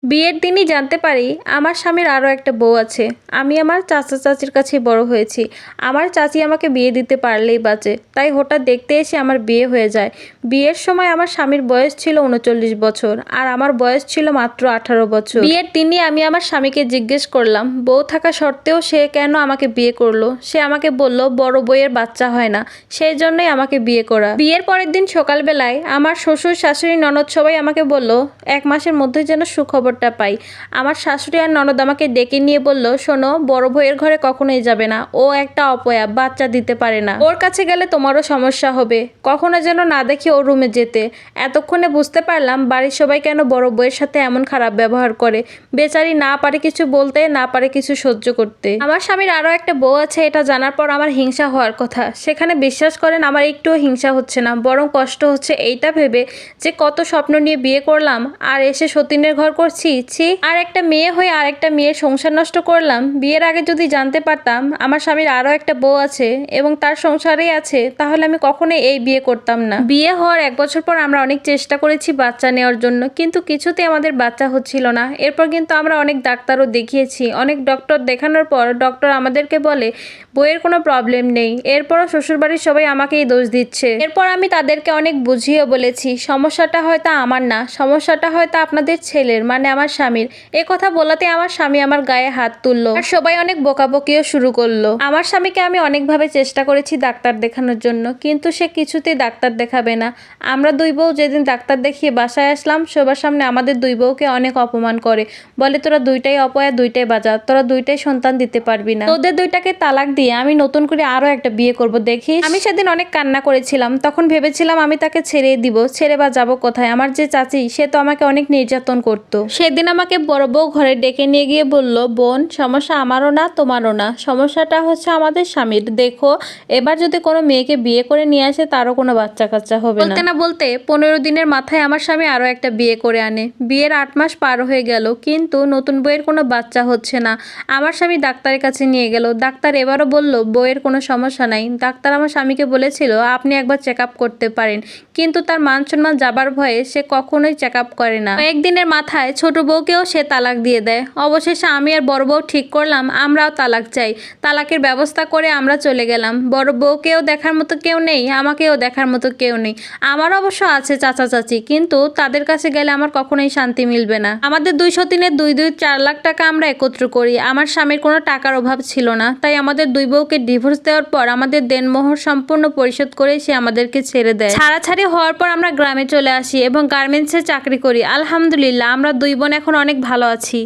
বিয়ের দিনই জানতে পারি আমার স্বামীর আরও একটা বউ আছে। আমি আমার চাচা চাচির কাছেই বড় হয়েছি। আমার চাচি আমাকে বিয়ে দিতে পারলেই বাঁচে, তাই হঠাৎ দেখতে এসে আমার বিয়ে হয়ে যায়। বিয়ের সময় আমার স্বামীর বয়স ছিল ৩৯ বছর আর আমার বয়স ছিল মাত্র ১৮ বছর। বিয়ের দিনই আমি আমার স্বামীকে জিজ্ঞেস করলাম বউ থাকা সত্ত্বেও সে কেন আমাকে বিয়ে করলো। সে আমাকে বলল বড় বউয়ের বাচ্চা হয় না, সেই জন্যই আমাকে বিয়ে করা। বিয়ের পরের দিন সকালবেলায় আমার শ্বশুর শাশুড়ি ননদ সবাই আমাকে বলল ১ মাসের মধ্যে যেন সুখবর পাই। আমার শাশুড়ি আর ননদ আমাকে ডেকে নিয়ে বলল, শোনো, বড় বউয়ের ঘরে কখনোই যাবে না, ও একটা অপয়া, বাচ্চা দিতে পারে না, ওর কাছে গেলে তোমারও সমস্যা হবে, কখনো যেন না দেখি ওর রুমে যেতে। এতক্ষণে বুঝতে পারলাম বাড়ির সবাই কেন বড় বউয়ের সাথে এমন খারাপ ব্যবহার করে। বেচারি না পারে কিছু বলতে, না পারে কিছু সহ্য করতে। আমার স্বামীর আরও একটা বউ আছে এটা জানার পর আমার হিংসা হওয়ার কথা, সেখানে বিশ্বাস করেন আমার একটুও হিংসা হচ্ছে না, বরং কষ্ট হচ্ছে এইটা ভেবে যে কত স্বপ্ন নিয়ে বিয়ে করলাম আর এসে সতীনের ঘর করছি। আর একটা মেয়ে হয়ে আর একটা মেয়ের সংসার নষ্ট করলাম। বিয়ের আগে যদি জানতে পারতাম আমার স্বামীর আরও একটা বউ আছে এবং তার সংসারেই আছে, তাহলে আমি কখনোই এই বিয়ে করতাম না। বিয়ে হওয়ার ১ বছর পর আমরা অনেক চেষ্টা করেছি বাচ্চা নেওয়ার জন্য, কিন্তু কিছুতেই আমাদের বাচ্চা হচ্ছিল না। এরপর কিন্তু আমরা অনেক ডাক্তারও দেখিয়েছি, অনেক ডক্টর দেখানোর পর ডক্টর আমাদেরকে বলে বইয়ের কোনো প্রবলেম নেই। এরপরও শ্বশুরবাড়ির সবাই আমাকেই দোষ দিচ্ছে। এরপর আমি তাদেরকে অনেক বুঝিয়ে বলেছি সমস্যাটা হয়তো আমার না, সমস্যাটা হয়তো আপনাদের ছেলের, মানে আমার স্বামীর। এ কথা বলাতে আমার স্বামী আমার গায়ে হাত তুললো আর সবাই অনেক বকাবকিও শুরু করলো। আমার স্বামীকে আমি অনেকভাবে চেষ্টা করেছি ডাক্তার দেখানোর জন্য, কিন্তু সে কিছুতেই ডাক্তার দেখাবে না। আমরা দুই বউ যেদিন ডাক্তার দেখিয়ে বাসায় আসলাম, সবার সামনে আমাদের দুই বউকে অনেক অপমান করে, বলে তোরা দুইটাই অপয়া, দুইটাই বাজা, তোরা দুইটাই সন্তান দিতে পারবি না, তোদের দুইটাকে তালাক দিয়ে আমি নতুন করে আরো একটা বিয়ে করব দেখিস। আমি সেদিন অনেক কান্না করেছিলাম, তখন ভেবেছিলাম আমি তাকে ছেড়েই দিব, ছেড়ে বা যাবো কোথায়। আমার যে চাচি সে তো আমাকে অনেক নির্যাতন করতো। সেদিন আমাকে বড় বউ ঘরে ডেকে নিয়ে গিয়ে বলল, বোন, সমস্যা আমারও না তোমারও না, সমস্যাটা হচ্ছে আমাদের স্বামীর। দেখো এবার যদি কোনো মেয়েকে বিয়ে করে নিয়ে আসে তারও কোনো বাচ্চা কাচ্চা হবে না। বলতে না বলতে ১৫ দিনের মাথায় আমার স্বামী আরও একটা বিয়ে করে আনে। বিয়ের ৮ মাস পার হয়ে গেল, কিন্তু নতুন বউয়ের কোনো বাচ্চা হচ্ছে না। আমার স্বামী ডাক্তারের কাছে নিয়ে গেল, ডাক্তার এবারও বলল বউয়ের কোনো সমস্যা নাই। ডাক্তার আমার স্বামীকে বলেছিল আপনি একবার চেক আপ করতে পারেন, কিন্তু তার মান সম্মান যাবার ভয়ে সে কখনোই চেক আপ করে না। একদিনের মাথায় ছোট বউকেও সে তালাক দিয়ে দেয়। অবশেষে আমি আর বড় বউ ঠিক করলাম আমরাও তালাক চাই। তালাকের ব্যবস্থা করে আমরা চলে গেলাম। বড় বউকেও দেখার মতো কেউ নেই, আমাকেও দেখার মতো কেউ নেই। আমার অবশ্য আছে চাচা চাচি, কিন্তু তাদের কাছে গেলে আমার কখনোই শান্তি মিলবে না। আমাদের ২ সতীনের ৪ লাখ টাকা আমরা একত্র করি। আমার স্বামীর কোনো টাকার অভাব ছিল না, তাই আমাদের দুই বউকে ডিভোর্স দেওয়ার পর আমাদের দেনমোহর সম্পূর্ণ পরিশোধ করে সে আমাদেরকে ছেড়ে দেয়। ছাড়াছাড়ি হওয়ার পর আমরা গ্রামে চলে আসি এবং গার্মেন্টসে চাকরি করি। আলহামদুলিল্লাহ আমরা দুই বোন এখন অনেক ভালো আছি।